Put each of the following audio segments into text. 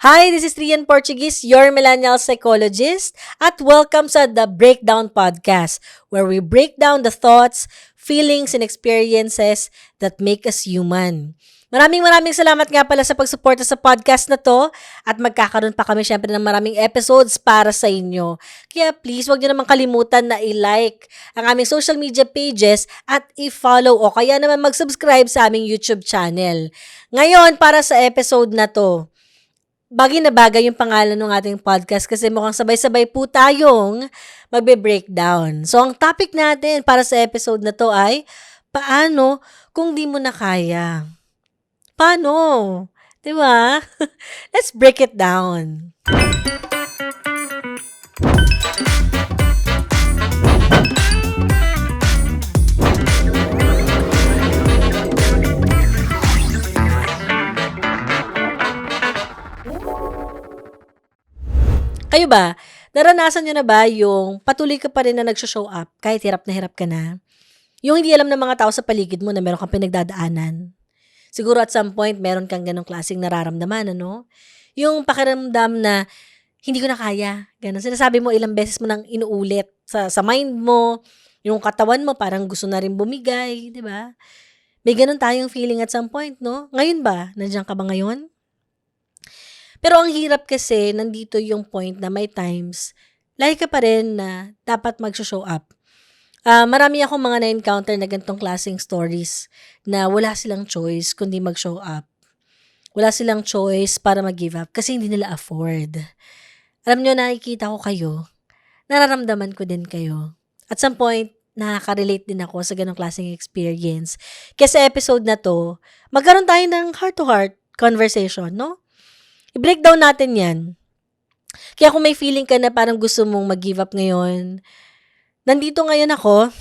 Hi, this is Rian Portuguese, your millennial psychologist, at welcome sa The Breakdown Podcast, where we break down the thoughts, feelings, and experiences that make us human. Maraming salamat nga pala sa pagsuporta sa podcast na to at magkakaroon pa kami syempre ng maraming episodes para sa inyo. Kaya please, wag niyo naman kalimutan na i-like ang aming social media pages at i-follow o kaya naman mag-subscribe sa aming YouTube channel. Ngayon, para sa episode na to, bagay na bagay yung pangalan ng ating podcast kasi mukhang sabay-sabay po tayong magbe-breakdown. So, ang topic natin para sa episode na to ay, paano kung di mo na kaya? Paano? Diba? Let's break it down. Kayo ba, naranasan nyo na ba yung patuloy ka pa rin na nag-show up kahit hirap ka na? Yung hindi alam ng mga tao sa paligid mo na meron kang pinagdadaanan. Siguro at some point, meron kang ganong klaseng nararamdaman, ano? Yung pakiramdam na hindi ko na kaya. Ganon. Sinasabi mo ilang beses mo nang inuulit sa mind mo, yung katawan mo parang gusto na rin bumigay, di ba? May ganon tayong feeling at some point, no? Ngayon ba? Nandiyan ka ba ngayon? Pero ang hirap kasi, nandito yung point na may times, lagi ka pa rin na dapat mag-show up. Marami akong mga na-encounter na ganitong klaseng stories na wala silang choice kundi mag-show up. Wala silang choice para mag-give up kasi hindi nila afford. Alam nyo, nakikita ko kayo, nararamdaman ko din kayo. At some point, nakaka-relate din ako sa ganong klaseng experience. Kaya sa episode na to, magkaroon tayo ng heart-to-heart conversation, no? I-breakdown natin yan. Kaya kung may feeling ka na parang gusto mong mag-give up ngayon, nandito ngayon ako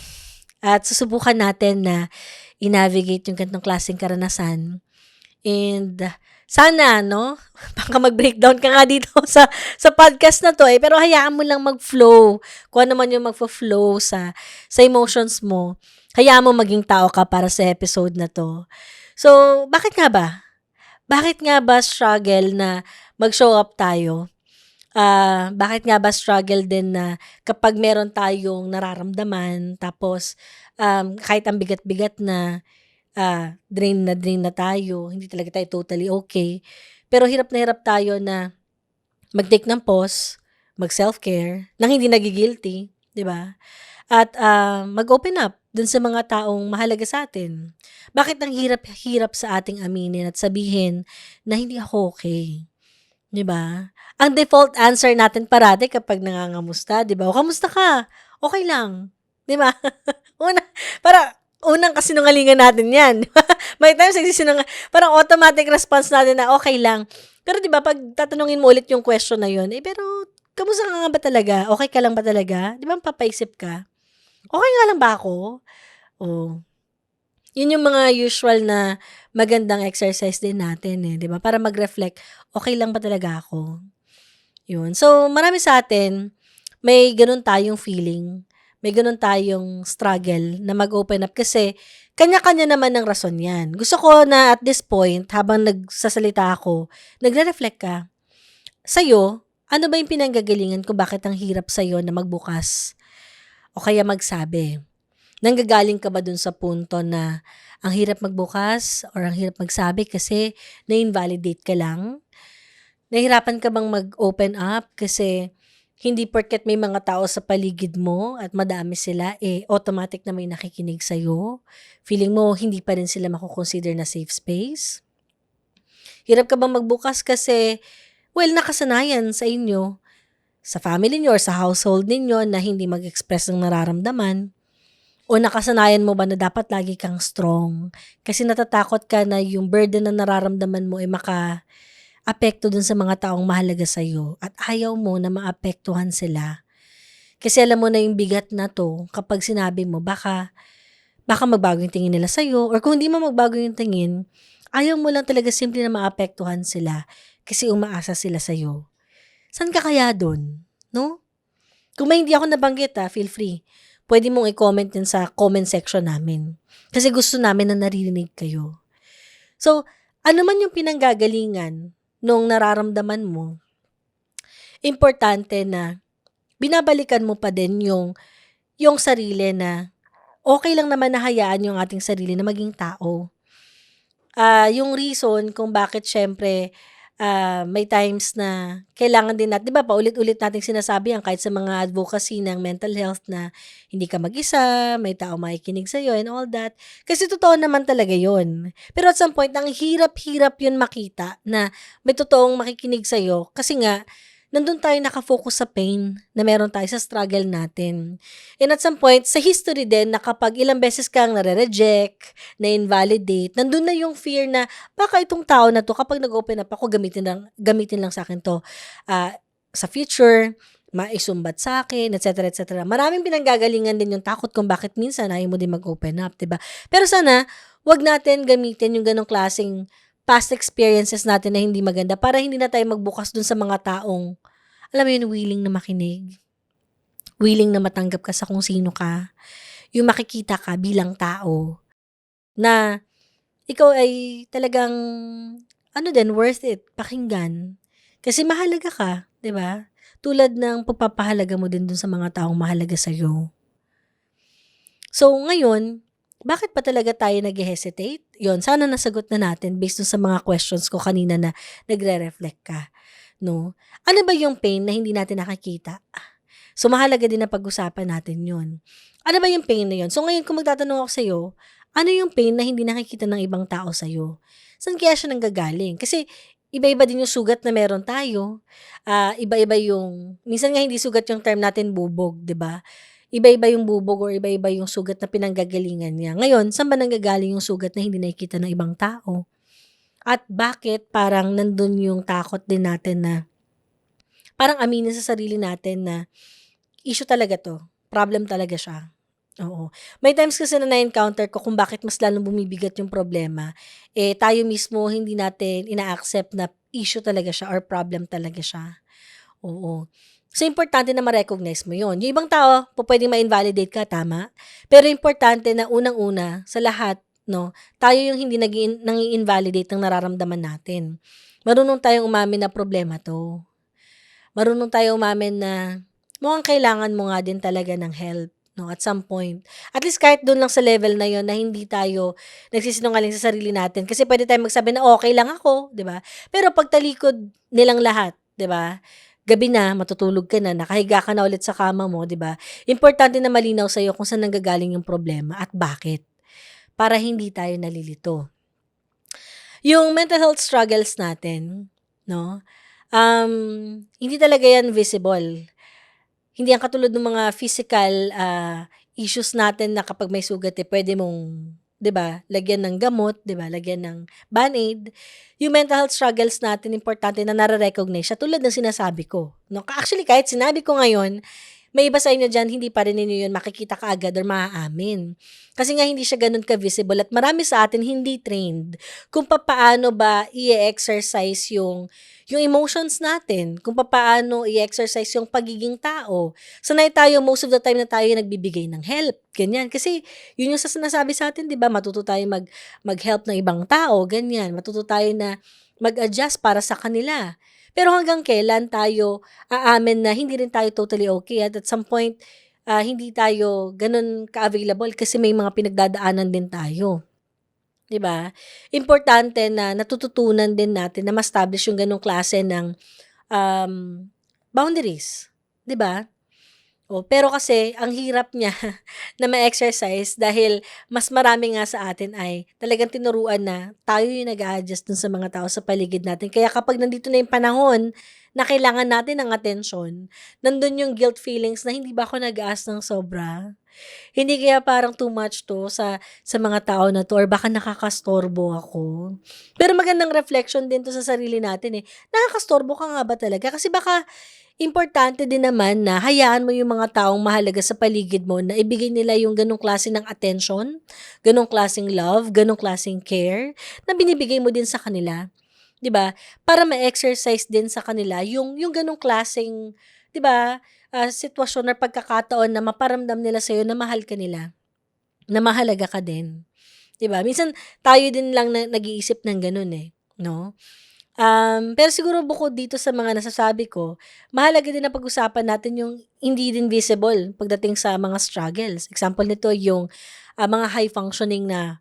at susubukan natin na i-navigate yung ganitong klaseng karanasan. And sana, no? Baka mag-breakdown ka nga dito sa podcast na to eh. Pero hayaan mo lang mag-flow. Kung ano man yung mag-flow sa emotions mo, hayaan mo maging tao ka para sa episode na to. So, bakit nga ba? Bakit nga ba struggle na mag-show up tayo? Bakit nga ba struggle din na kapag meron tayong nararamdaman, tapos kahit ang bigat-bigat na, drain na tayo, hindi talaga tayo totally okay, pero hirap na hirap tayo na mag-take ng pause, mag-self-care, nang hindi nagi-guilty, di ba? At mag-open up dun sa mga taong mahalaga sa atin. Bakit ang hirap sa ating aminin at sabihin na hindi ako okay? 'Di ba? Ang default answer natin parati kapag nangangamusta, 'di ba? O kamusta ka? Okay lang, 'di ba? Unang kasinungalingan natin 'yan. May times parang automatic response natin na okay lang. Pero 'di ba pag tatanungin mo ulit yung question na 'yon, pero kamusta ka nga ba talaga? Okay ka lang ba talaga? 'Di ba mapapaisip ka? Okay nga lang ba ako? Oh, yun yung mga usual na magandang exercise din natin eh, 'di ba? Para mag-reflect, okay lang ba talaga ako? Yun. So, marami sa atin, may ganun tayong feeling, may ganun tayong struggle na mag-open up kasi kanya-kanya naman ng rason yan. Gusto ko na at this point, habang nagsasalita ako, nagre-reflect ka. Sa'yo, ano ba yung pinanggagalingan kung bakit ang hirap sa'yo na magbukas o kaya magsabi? Nanggagaling ka ba dun sa punto na ang hirap magbukas or ang hirap magsabi kasi na-invalidate ka lang? Nahirapan ka bang mag-open up kasi hindi porket may mga tao sa paligid mo at madami sila, automatic na may nakikinig sa'yo? Feeling mo hindi pa rin sila makukonsider na safe space? Hirap ka bang magbukas kasi, nakasanayan sa inyo, sa family niyo or sa household ninyo na hindi mag-express ng nararamdaman? O nakasanayan mo ba na dapat lagi kang strong? Kasi natatakot ka na yung burden na nararamdaman mo ay maka-apekto dun sa mga taong mahalaga sa'yo at ayaw mo na maapektuhan sila. Kasi alam mo na yung bigat na to kapag sinabi mo baka magbago yung tingin nila sa'yo or kung hindi mo magbago yung tingin, ayaw mo lang talaga simple na maapektuhan sila kasi umaasa sila sa'yo. Saan ka kaya dun? No? Kung may hindi ako nabanggit feel free. Pwede mong i-comment din sa comment section namin. Kasi gusto namin na naririnig kayo. So, ano man yung pinanggagalingan nung nararamdaman mo, importante na binabalikan mo pa din yung sarili na okey lang naman na hayaan yung ating sarili na maging tao. Yung reason kung bakit siyempre, may times na kailangan din 'di ba paulit-ulit nating sinasabi yan kahit sa mga advocacy ng mental health na hindi ka mag-isa, may taong makikinig sa'yo and all that. Kasi totoo naman talaga yun. Pero at some point ang hirap-hirap yun makita na may totoong makikinig sa'yo kasi nga nandun tayo naka-focus sa pain na meron tayo sa struggle natin. And at some point, sa history din na kapag ilang beses kang nare-reject, na-invalidate, nandun na yung fear na baka itong tao na 'to kapag nag-open up ako gamitin lang sa'kin 'to, sa future, maisumbat sa'kin, et cetera, et cetera. Maraming pinanggagalingan din yung takot kung bakit minsan ayaw mo din mag-open up, 'di ba? Pero sana 'wag natin gamitin yung gano'ng klaseng past experiences natin na hindi maganda para hindi na tayo magbukas dun sa mga taong, alam mo yun, willing na makinig, willing na matanggap ka sa kung sino ka, yung makikita ka bilang tao na ikaw ay talagang ano din, worth it pakinggan. Kasi mahalaga ka, 'di ba? Tulad ng pagpapahalaga mo din dun sa mga taong mahalaga sa'yo. So ngayon, bakit pa talaga tayo naghe-hesitate? Yun, sana nasagot na natin based dun sa mga questions ko kanina na nagre-reflect ka, 'no? Ano ba yung pain na hindi natin nakikita? So mahalaga din na pag-usapan natin yun. Ano ba yung pain na yun? So ngayon kung magtatanong ako sa'yo, ano yung pain na hindi nakikita ng ibang tao sa'yo? Saan kaya siya nanggagaling? Kasi iba-iba din yung sugat na meron tayo. Iba-iba yung minsan nga hindi sugat yung term natin bubog, 'di ba? Iba-iba yung bubog or iba-iba yung sugat na pinanggagalingan niya. Ngayon, saan ba nanggagaling yung sugat na hindi nakikita ng ibang tao? At bakit parang nandun yung takot din natin na parang aminin sa sarili natin na issue talaga 'to, problem talaga siya, oo. May times kasi na na-encounter ko kung bakit mas lalong bumibigat yung problema, tayo mismo hindi natin ina-accept na issue talaga siya or problem talaga siya, oo. So, importante na ma-recognize mo yun. Yung ibang tao pupuwedeng ma-invalidate ka, tama? Pero importante na unang-una sa lahat 'no, tayo yung hindi nang-i-invalidate ng nararamdaman natin. Marunong tayong umamin na problema 'to. Marunong tayong umamin na mukhang kailangan mo nga din talaga ng help 'no, at some point. At least kahit dun lang sa level na yun na hindi tayo nagsisinungaling sa sarili natin kasi puwede tayong magsabi na, "Okey lang ako," 'di ba? Pero pagtalikod nilang lahat, 'di ba? Gabi na, matutulog ka na, nakahiga ka na ulit sa kama mo, 'di ba? Importante na malinaw sa'yo kung saan nanggagaling yung problema at bakit, para hindi tayo nalilito. Yung mental health struggles natin 'no, hindi talaga yan visible. Hindi yan katulad ng mga physical, issues natin na kapag may sugat, puwede mong 'di ba, lagyan ng gamot, 'di ba, lagyan ng Band-Aid. Yung mental health struggles natin importante na nare-recognize siya tulad ng sinasabi ko 'no. Actually kahit sinabi ko ngayon, may iba sa inyo diyan hindi pa rin ninyo yun makikita kaagad or maaamin. Kasi nga hindi siya gano'n ka-visible at marami sa atin hindi trained kung papaano ba i-e-exercise yung emotions natin, kung papaano i-exercise yung pagiging tao. Sanay tayo most of the time na tayo yung nagbibigay ng help, ganyan. Kasi yun yung sa sinasabi sa'tin 'di ba, matuto tayong mag-help ng ibang tao, ganyan. Matuto tayo na mag-adjust para sa kanila. Pero hanggang kailan tayo aamin na hindi rin tayo totally okay at some point, hindi tayo gano'n ka-available kasi may mga pinagdadaanan din tayo, 'di ba? Importante na natututunan din natin na ma-establish yung gano'ng klase ng, um, boundaries, 'di ba? Oh, pero kasi ang hirap niya na ma-exercise dahil mas marami nga sa atin ay talagang tinuruan na tayo yung nag-a-adjust dun sa mga tao sa paligid natin. Kaya kapag nandito na yung panahon na kailangan natin ng atensyon, nandun yung guilt feelings na hindi ba ako nag-a-ask ng sobra? Hindi kaya parang too much 'to sa mga tao na 'to or baka nakakastorbo ako. Pero magandang reflection din 'to sa sarili natin, Nakakastorbo ka nga ba talaga? Kasi baka importante din naman na hayaan mo yung mga taong mahalaga sa paligid mo na ibigay nila yung gano'ng klase ng attention, gano'ng klaseng love, gano'ng klaseng care na binibigay mo din sa kanila, 'di ba? Para ma-exercise din sa kanila yung gano'ng klaseng, 'di ba, sitwasyon or pagkakataon na maparamdam nila sa'yo na mahal ka nila, na mahalaga ka din, 'di ba? Minsan tayo din lang na nag-iisip ng gano'n, 'no? Pero siguro bukod dito sa mga nasasabi ko, mahalaga din na pag-usapan natin yung hindi din visible pagdating sa mga struggles. Example nito yung, mga high functioning na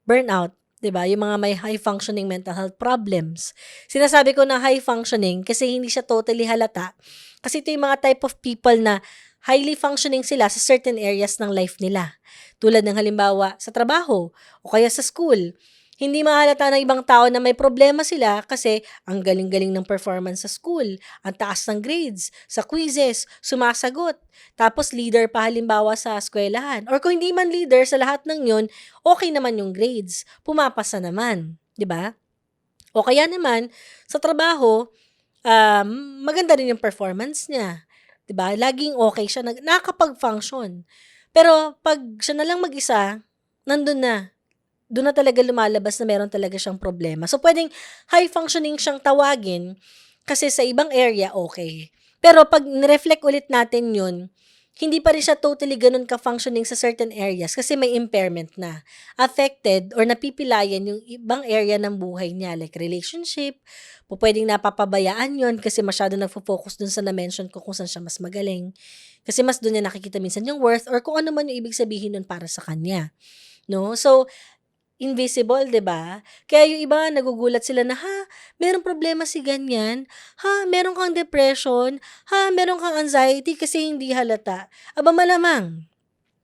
burnout, 'di ba? Yung mga may high functioning mental health problems. Sinasabi ko na high functioning kasi hindi siya totally halata. Kasi ito yung mga type of people na highly functioning sila sa certain areas ng life nila. Tulad ng halimbawa sa trabaho o kaya sa school. Hindi mahalata ng ibang tao na may problema sila kasi ang galing-galing ng performance sa school, ang taas ng grades, sa quizzes, sumasagot. Tapos leader pa halimbawa sa eskwelahan. Or kung hindi man leader sa lahat ng yun, okay naman yung grades, pumapasa naman, 'di ba? O kaya naman sa trabaho, maganda rin yung performance niya, 'di ba? Laging okay siya, nakakapag-function. Pero 'pag siya na lang mag-isa, nandun na, dun na talaga lumalabas na meron talaga siyang problema. So, puwedeng high functioning siyang tawagin kasi sa ibang area, okay. Pero 'pag ni-reflect ulit natin yun, hindi pa rin siya totally gano'n ka-functioning sa certain areas kasi may impairment na. Affected or napipilayan yung ibang area ng buhay niya like relationship, pupuwedeng napapabayaan yun kasi masyado nagfo-focus dun sa na-mention ko kung saan siya mas magaling. Kasi mas dun niya nakikita minsan yung worth or kung ano man yung ibig sabihin nun para sa kanya, 'no? So, invisible, 'di ba? Kaya yung iba nagugulat sila na, "Ha, merong problema si ganyan? Ha, meron kang depression? Ha, meron kang anxiety kasi hindi halata." Aba malamang,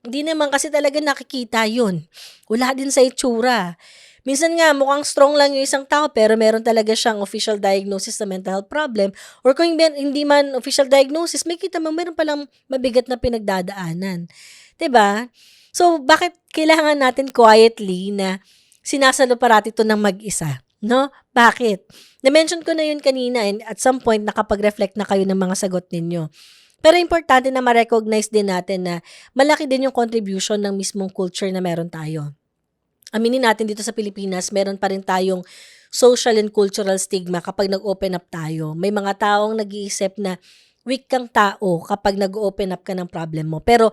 hindi naman kasi talaga nakikita yun. Wala din sa itsura. Minsan nga mukhang strong lang yung isang tao pero meron talaga siyang official diagnosis na mental health problem or kung hindi man official diagnosis, makikita mo meron palang mabigat na pinagdadaanan, 'di ba? So, bakit kailangan natin quietly na sinasalo parati 'to ng mag-isa, 'no? Bakit? Na-mention ko na 'yun kanina and at some point nakapag-reflect na kayo ng mga sagot ninyo. Pero importante na ma-recognize din natin na malaki din yung contribution ng mismong culture na meron tayo. Aminin natin dito sa Pilipinas, meron pa rin tayong social and cultural stigma kapag nag-open up tayo. May mga taong nag-iisip na weak kang tao kapag nag-open up ka ng problem mo. Pero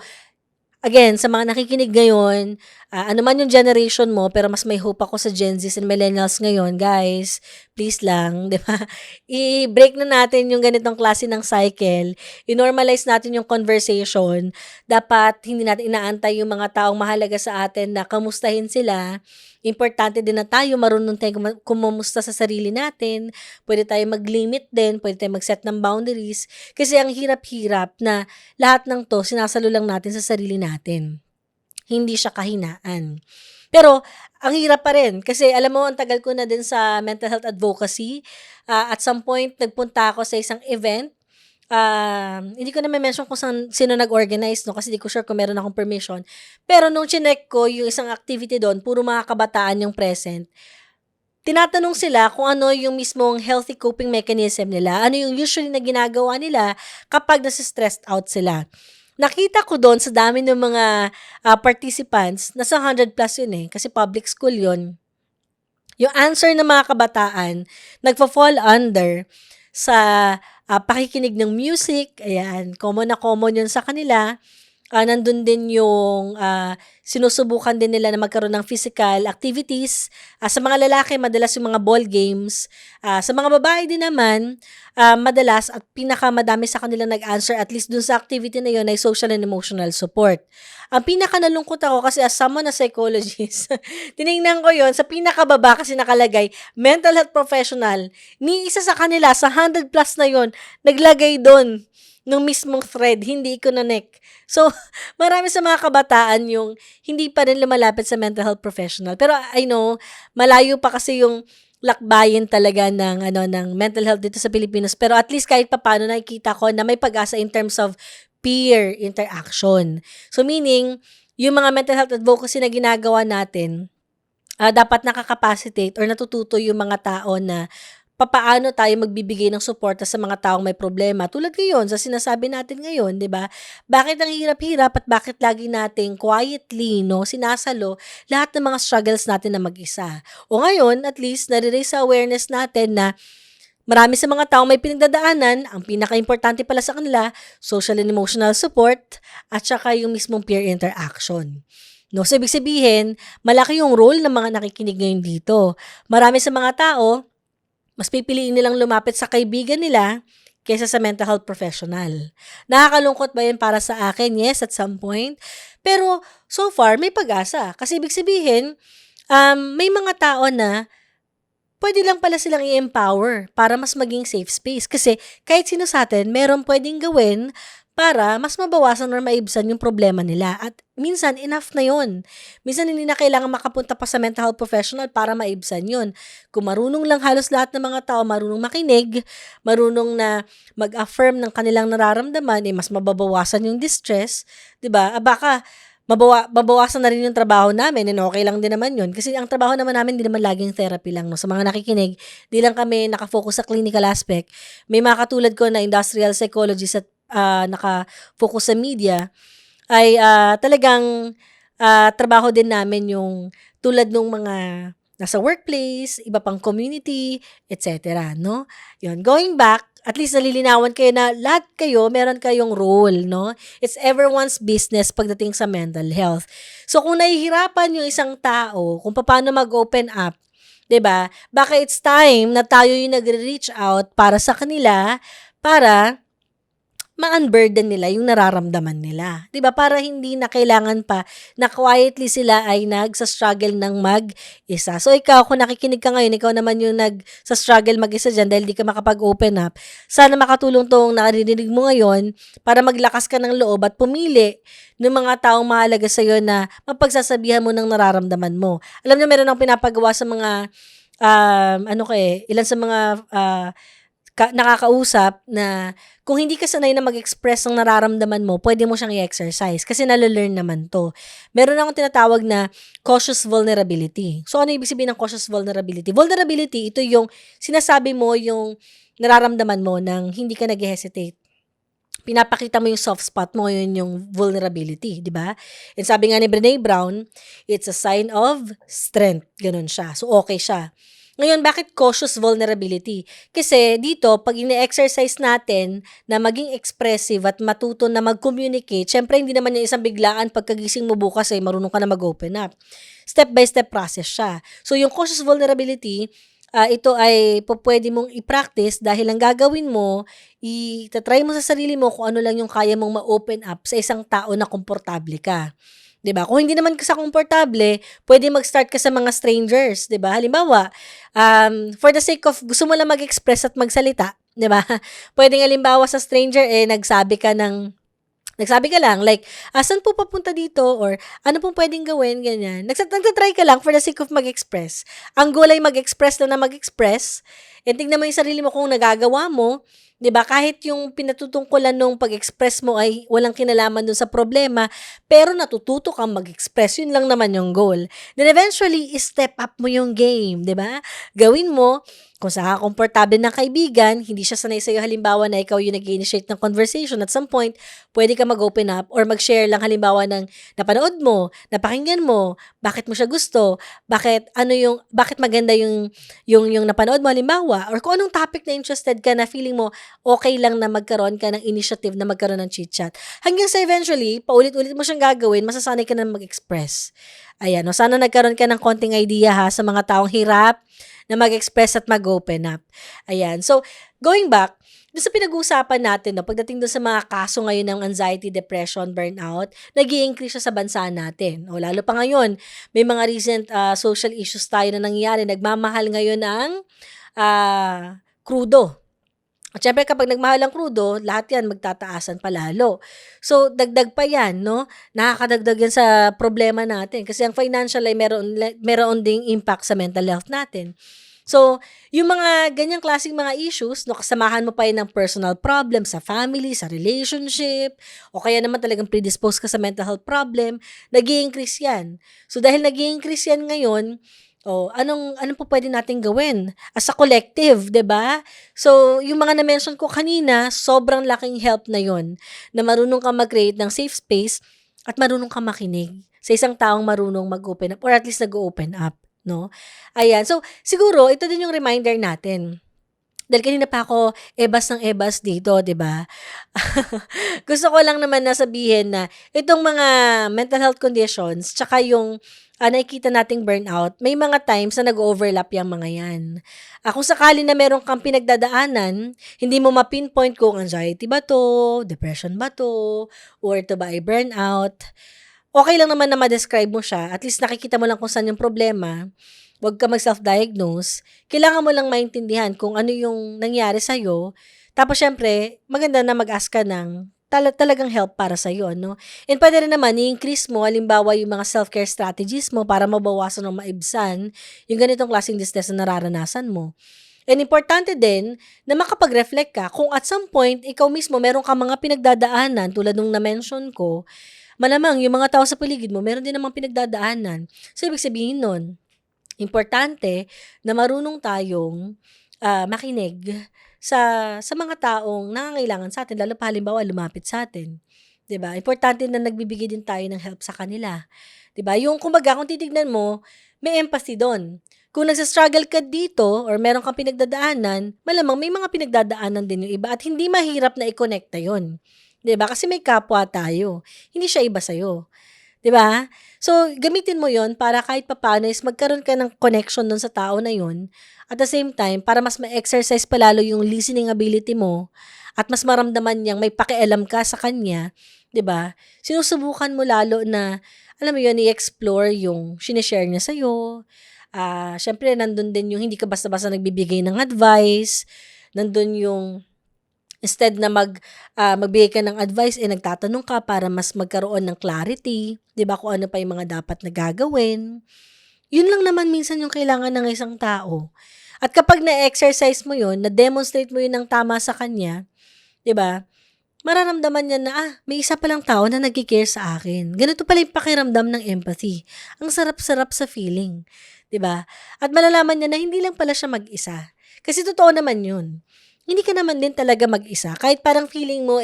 again, sa mga nakikinig ngayon, ano man yung generation mo, pero mas may hope ako sa Gen Zs and millennials ngayon, guys, please lang, 'di ba? I-break na natin yung ganitong klase ng cycle. I-normalize natin yung conversation. Dapat hindi natin inaantay yung mga taong mahalaga sa atin na kamustahin sila. Importante din na tayo marunong tayong kumumusta sa sarili natin. Pwede tayong mag-limit din, pwede tayong mag-set ng boundaries. Kasi ang hirap-hirap na lahat ng 'to sinasalo lang natin sa sarili natin. Hindi siya kahinaan. Pero ang hirap pa rin kasi alam mo ang tagal ko na din sa mental health advocacy. At some point nagpunta ako sa isang event. Hindi ko na ma-mention kung sino nag-organize 'no, kasi di ko sure kung meron akong permission. Pero nung chineck ko yung isang activity dun, puro mga kabataan yung present. Tinatanong sila kung ano yung mismong healthy coping mechanism nila, ano yung usually na ginagawa nila kapag nase-stressed out sila. Nakita ko do'n sa dami ng mga, participants, nasa 100+ yun, eh, kasi public school yun. Yung answer ng mga kabataan nagfa-fall under sa, pakikinig ng music, ayan, common na common yun sa kanila. Nandun din yung, sinusubukan din nila na magkaroon ng physical activities. Sa mga lalaki madalas yung mga ball games. Sa mga babae din naman, madalas at pinakamadami sa kanilang nag-answer at least dun sa activity na yun ay social and emotional support. Ang pinakanalungkot ako kasi as someone na psychologist, tinignan ko yon sa pinakababa kasi nakalagay, mental health professional. Ni isa sa kanila sa 100+ na yon naglagay dun nung mismong thread, hindi ko na-neck. So, marami sa mga kabataan yung hindi pa rin lumalapit sa mental health professional. Pero I know, malayo pa kasi yung lakbayin talaga ng ng mental health dito sa Pilipinas. Pero at least kahit papaano nakikita ko na may pag-asa in terms of peer interaction. So meaning, yung mga mental health advocacy na ginagawa natin, dapat nakakapacitate or natututo yung mga tao na papaano tayo magbibigay ng suporta sa mga taong may problema. Tulad ngayon, sa sinasabi natin ngayon, di ba? Bakit ang hirap-hirap at bakit lagi nating quietly, no, sinasalo lahat ng mga struggles natin na mag-isa. O ngayon, at least, nare-raise sa awareness natin na marami sa mga taong may pinagdadaanan, ang pinaka-importante pala sa kanila, social and emotional support, at saka yung mismong peer interaction. No, so ibig sabihin, malaki yung role ng mga nakikinig ngayon dito. Marami sa mga tao, Mas pipiliin nilang lumapit sa kaibigan nila kaysa sa mental health professional. Nakakalungkot ba 'yan para sa akin? Yes, at some point. Pero so far may pag-asa kasi ibig sabihin, may mga tao na puwede lang pala silang i-empower para mas maging safe space. Kasi kahit sino sa'tin merong puwedeng gawin para mas mabawasan or maibsan yung problema nila at minsan enough na yun. Minsan hindi na kailangan makapunta pa sa mental health professional para maibsan yun. Kung marunong lang halos lahat ng mga tao marunong makinig, marunong na mag-affirm ng kanilang nararamdaman, mas mababawasan yung distress, 'di ba? Baka mabawasan na rin yung trabaho namin and okey lang din naman yun. Kasi ang trabaho naman namin hindi naman laging therapy lang 'no. Sa mga nakikinig, 'di lang kami naka-focus sa clinical aspect. May mga katulad ko na industrial psychologist at, naka-focus sa media ay, talagang, trabaho din namin yung tulad nung mga nasa workplace, iba pang community, et cetera 'no. Yun, going back, at least nalilinawan kayo na lahat kayo meron kayong role 'no. It's everyone's business pagdating sa mental health. So kung nahihirapan yung isang tao kung papaano mag-open up, 'di ba, baka it's time na tayo yung nagre-reach out para sa kanila para ma-unburden nila yung nararamdaman nila, 'di ba? Para hindi na kailangan pa na quietly sila ay nagsa-struggle ng mag-isa. So ikaw kung nakikinig ka ngayon, ikaw naman yung nagsa-struggle mag-isa diyan dahil di ka makapag-open up, sana makatulong 'tong naririnig mo ngayon para maglakas ka ng loob at pumili ng mga taong mahalaga sa'yo na mapagsasabihan mo ng nararamdaman mo. Alam niyo meron akong pinapagawa sa mga, ilan sa mga, nakakausap na kung hindi ka sanay na mag-express ng nararamdaman mo, pwede mo siyang i-exercise kasi nale-learn naman 'to. Meron akong tinatawag na cautious vulnerability. So, ano ibig sabihin ng cautious vulnerability? Vulnerability, ito yung sinasabi mo yung nararamdaman mo ng hindi ka naghe-hesitate. Pinapakita mo yung soft spot mo, yun yung vulnerability, 'di ba? And sabi nga ni Brené Brown, it's a sign of strength, gano'n siya. So, okay siya. Ngayon, bakit cautious vulnerability? Kasi dito, 'pag ine-exercise natin na maging expressive at matuto na mag-communicate, siyempre hindi naman yung isang biglaan pagkagising mo bukas ay marunong ka na mag-open up. Step by step process siya. So, yung cautious vulnerability, ito ay pupuwede mong i-practice dahil ang gagawin mo, ita-try mo sa sarili mo kung ano lang yung kaya mong ma-open up sa isang tao na komportable ka. 'Di ba? Kung hindi naman ka sa komportable, puwede mag-start ka sa mga strangers, 'di ba? Halimbawa, for the sake of gusto mo lang mag-express at magsalita, 'di ba? Puwedeng halimbawa sa stranger, nagsabi ka lang like, "Saan po papunta dito?" Or, "Ano pong puwedeng gawin?" Ganyan. Nagta-try ka lang for the sake of mag-express. Ang goal ay mag-express lang na mag-express, and tignan mo yung sarili mo kung nagagawa mo, 'di ba? Kahit yung pinatutungkulan nung pag-express mo ay walang kinalaman dun sa problema, pero natututo kang mag-express, yun lang naman yung goal. Then eventually, step up mo yung game, 'di ba? Gawin mo kung saan ka komportable na kaibigan, hindi siya sanay sa'yo halimbawa na ikaw yung nag-i-initiate ng conversation, at some point, puwede ka mag-open up or mag-share lang halimbawa ng napanood mo, napakinggan mo, bakit mo siya gusto, bakit maganda yung napanood mo halimbawa, or kung anong topic na interested ka na feeling mo okay lang na magkaroon ka ng initiative na magkaroon ng chit-chat. Hanggang sa eventually, paulit-ulit mo siyang gagawin, masasanay ka na mag-express. Ayan, o sana nagkaroon ka ng konting idea ha sa mga taong hirap na mag-express at mag-open up. Ayan. So, going back, doon sa pinag-uusapan natin, no, pagdating doon sa mga kaso ngayon ng anxiety, depression, burnout, nag-i-increase siya sa bansa natin. O, lalo pa ngayon, may mga recent social issues tayo na nangyayari. Nagmamahal ngayon ng krudo. At syempre kapag nagmahal ang krudo, lahat yan magtataasan palalo. So, dagdag pa yan, no? Nakakadagdag yan sa problema natin. Kasi ang financial ay meron ding impact sa mental health natin. So, yung mga ganyang klaseng mga issues, no, kasamahan mo pa yun ng personal problem sa family, sa relationship, o kaya naman talagang predisposed ka sa mental health problem, nag-i-increase yan. So, dahil nag-i-increase yan ngayon, anong po pwede nating gawin as a collective, 'di ba? So, yung mga na-mention ko kanina, sobrang laking help na yon na marunong kang mag-create ng safe space at marunong kang makinig sa isang taong marunong mag-open up or at least nag-o-open up, no? Ayan. So, siguro ito din yung reminder natin. Dahil kanina pa ako ebas ng ebas dito, 'di ba? Gusto ko lang naman na sabihin na itong mga mental health conditions tsaka yung, nakikita nating burnout, may mga times na nag-o-overlap yang mga 'yan. Kung sakali na meron kang pinagdadaanan, hindi mo ma-pinpoint kung anxiety ba 'to, depression ba 'to, or ito ba ay burnout, okey lang naman na ma-describe mo siya, at least nakikita mo lang kung saan yung problema. Wag ka mag-self-diagnose, kailangan mo lang maintindihan kung ano yung nangyari sa'yo, tapos siyempre maganda na mag-ask ka ng talagang help para sa'yo, ano. And puwede rin naman i-increase mo halimbawa yung mga self-care strategies mo para mabawasan o maibsan yung ganitong klaseng distress na nararanasan mo. And importante din na makapag-reflect ka kung at some point ikaw mismo meron kang mga pinagdadaanan tulad nung na-mention ko, malamang yung mga tao sa paligid mo meron din namang pinagdadaanan. So, ibig sabihin nun, importante na marunong tayong, makinig sa mga taong nangangailangan sa'tin lalo pa halimbawa lumapit sa'tin, 'di ba? Importante na nagbibigay din tayo ng help sa kanila, 'di ba? Yung kumbaga kung titignan mo, may empathy dun. Kung nagsa-struggle ka dito or meron kang pinagdadaanan, malamang may mga pinagdadaanan din yung iba at hindi mahirap na i-konekta yun, 'di ba? Kasi may kapwa tayo, hindi siya iba sa'yo. 'Di ba? So, gamitin mo 'yon para kahit papaano is magkaroon ka ng connection dun sa tao na 'yon. At the same time, para mas ma-exercise pa lalo yung listening ability mo at mas maramdaman niyang may pakialam ka sa kanya, 'di ba? Sinusubukan mo lalo na, alam mo 'yun, i-explore yung shine-share niya sa'yo. Siyempre nandun din yung hindi ka basta-basta nagbibigay ng advice, nandun yung instead na magbigay ka ng advice, nagtatanong ka para mas magkaroon ng clarity, 'di ba, kung ano pa yung mga dapat na gagawin. Yun lang naman minsan yung kailangan ng isang tao. At kapag na-exercise mo yun, na-demonstrate mo yun ng tama sa kanya, 'di ba, mararamdaman niya na, may isa palang tao na nagke-care sa akin. Ganito pala yung pakiramdam ng empathy. Ang sarap-sarap sa feeling, 'di ba? At malalaman niya na hindi lang pala siya mag-isa. Kasi totoo naman yun. Hindi ka naman din talaga mag-isa kahit parang feeling mo,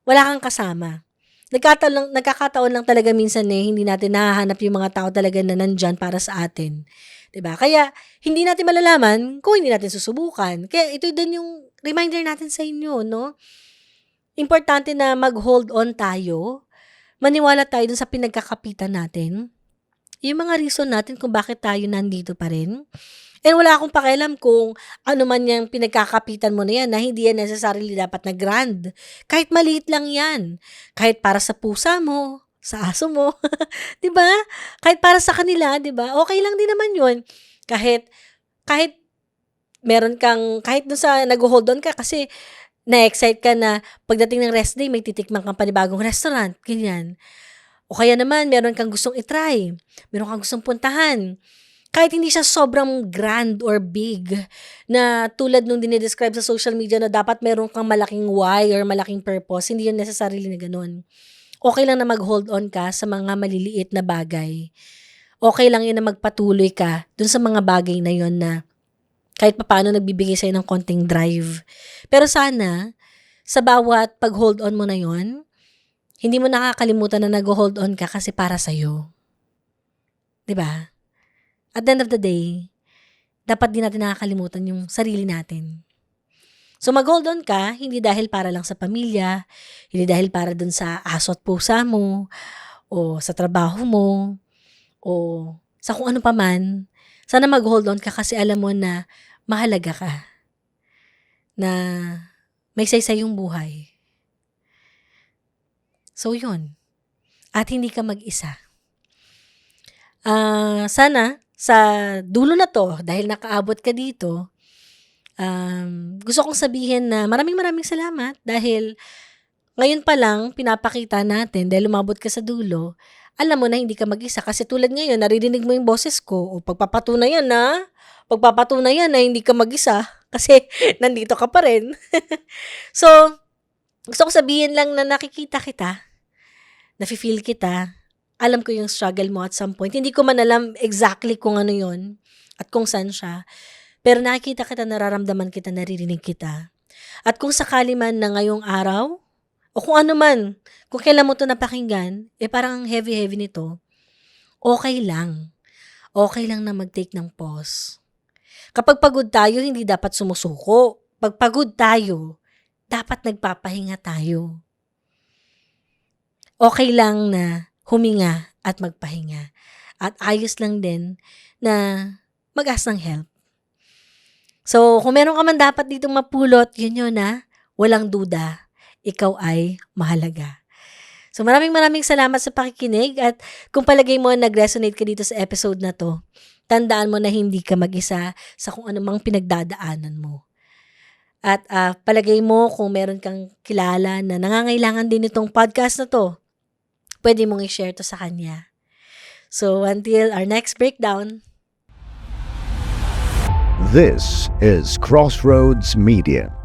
wala kang kasama. Nagkakataon lang talaga minsan, hindi natin nahahanap yung mga tao talaga na nandiyan para sa atin, 'di ba? Kaya hindi natin malalaman kung hindi natin susubukan. Kaya ito din yung reminder natin sa inyo, 'no? Importante na mag-hold on tayo, maniwala tayo dun sa pinagkakapitan natin, yung mga reason natin kung bakit tayo nandito pa rin. And wala akong pakialam kung ano man yang pinagkakapitan mo na yan na hindi yan necessarily dapat na grand. Kahit maliit lang yan. Kahit para sa pusa mo, sa aso mo, 'di ba? Kahit para sa kanila, 'di ba? Okay lang din naman 'yun. Kahit kahit kahit dun sa nagho-hold on ka kasi na-excite ka na pagdating ng rest day may titikman kang panibagong restaurant, ganyan. O kaya naman meron kang gustong i-try, meron kang gustong puntahan. Kahit hindi siya sobrang grand or big na tulad nung dine-describe sa social media na dapat meron kang malaking why or malaking purpose, hindi yun necessarily na gano'n. Okey lang na mag-hold on ka sa mga maliliit na bagay. Okey lang yun na magpatuloy ka dun sa mga bagay na yun na kahit papaano nagbibigay sa'yo ng konting drive. Pero sana sa bawat pag-hold on mo na yun, hindi mo nakakalimutan na nagho-hold on ka kasi para sa'yo, 'di ba? At the end of the day, dapat din natin nakakalimutan yung sarili natin. So mag-hold on ka, hindi dahil para lang sa pamilya, hindi dahil para dun sa aso at pusa mo, o sa trabaho mo, o sa kung ano pa man. Sana mag-hold on ka kasi alam mo na mahalaga ka, na may saysay yung buhay. So yun, at hindi ka mag-isa. Sana sa dulo na 'to, dahil nakaabot ka dito, gusto kong sabihin na maraming salamat dahil ngayon pa lang pinapakita natin dahil umabot ka sa dulo, alam mo na hindi ka mag-isa kasi tulad ngayon naririnig mo yung boses ko, pagpapatunayan na hindi ka mag-isa kasi nandito ka pa rin. So, gusto ko sabihin lang na nakikita kita, nafi-feel kita, alam ko yung struggle mo at some point. Hindi ko man alam exactly kung ano yun at kung saan siya. Pero nakikita kita, nararamdaman kita, naririnig kita. At kung sakali man na ngayong araw, o kung ano man, kung kailan mo 'to napakinggan, parang ang heavy-heavy nito, okay lang. Okay lang na mag-take ng pause. Kapag pagod tayo, hindi dapat sumusuko. Pag pagod tayo, dapat nagpapahinga tayo. Okay lang na huminga at magpahinga. At ayos lang din na mag-ask ng help. So, kung meron ka man dapat ditong mapulot, yun na, walang duda, ikaw ay mahalaga. So, maraming salamat sa pakikinig at kung palagay mo nag-resonate ka dito sa episode na to, tandaan mo na hindi ka mag-isa sa kung anumang pinagdadaanan mo. At palagay mo kung meron kang kilala na nangangailangan din itong podcast na to, pwede mong i-share to sa kanya. So, until our next breakdown. This is Crossroads Media.